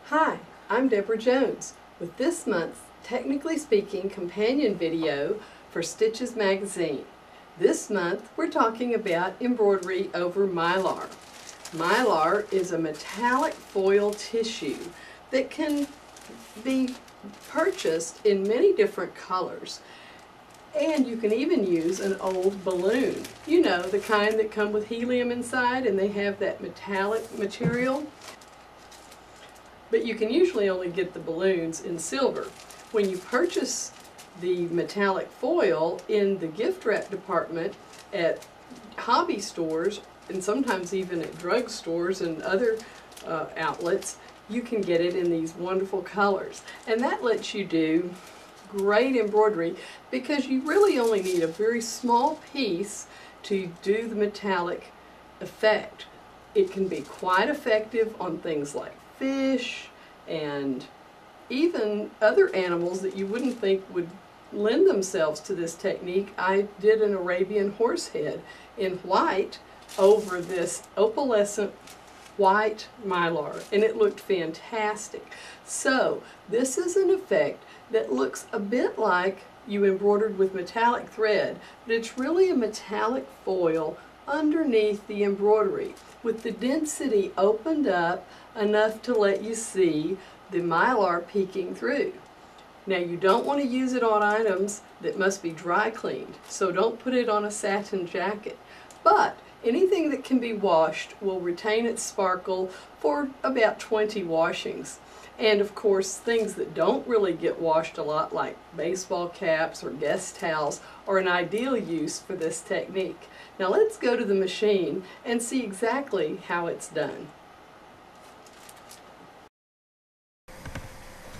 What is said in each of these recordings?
Hi, I'm Deborah Jones with this month's Technically Speaking companion video for Stitches magazine. This month we're talking about embroidery over Mylar. Mylar is a metallic foil tissue that can be purchased in many different colors. And you can even use an old balloon. You know, the kind that come with helium inside and they have that metallic material. But you can usually only get the balloons in silver. When you purchase the metallic foil in the gift wrap department at hobby stores, and sometimes even at drug stores and other outlets, you can get it in these wonderful colors. And that lets you do great embroidery because you really only need a very small piece to do the metallic effect. It can be quite effective on things like fish and even other animals that you wouldn't think would lend themselves to this technique. I did an Arabian horse head in white over this opalescent white Mylar, and it looked fantastic. So this is an effect that looks a bit like you embroidered with metallic thread, but it's really a metallic foil underneath the embroidery with the density opened up enough to let you see the Mylar peeking through. Now you don't want to use it on items that must be dry cleaned, so don't put it on a satin jacket. But anything that can be washed will retain its sparkle for about 20 washings. And of course, things that don't really get washed a lot, like baseball caps or guest towels, are an ideal use for this technique. Now let's go to the machine and see exactly how it's done.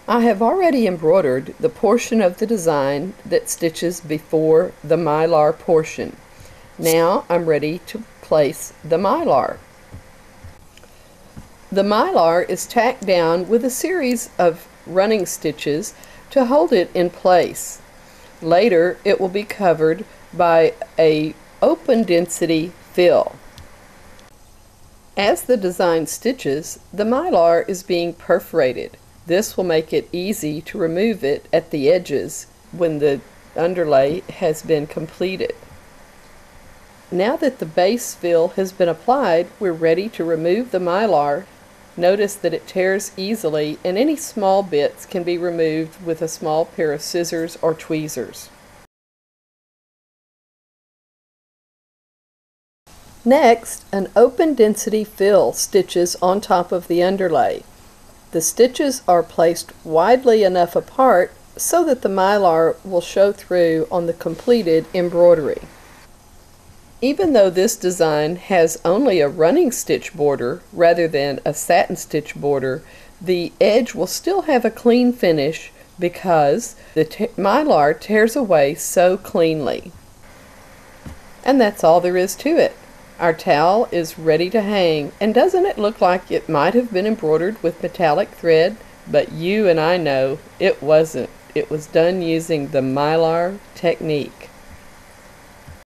I have already embroidered the portion of the design that stitches before the Mylar portion. Now I'm ready to place the Mylar. The Mylar is tacked down with a series of running stitches to hold it in place. Later it will be covered by a open density fill. As the design stitches, the Mylar is being perforated. This will make it easy to remove it at the edges when the underlay has been completed. Now that the base fill has been applied, we're ready to remove the Mylar. Notice that it tears easily, and any small bits can be removed with a small pair of scissors or tweezers. Next, an open density fill stitches on top of the underlay. The stitches are placed widely enough apart so that the Mylar will show through on the completed embroidery. Even though this design has only a running stitch border rather than a satin stitch border, the edge will still have a clean finish because the Mylar tears away so cleanly. And that's all there is to it. Our towel is ready to hang, and doesn't it look like it might have been embroidered with metallic thread? But you and I know it wasn't. It was done using the Mylar technique.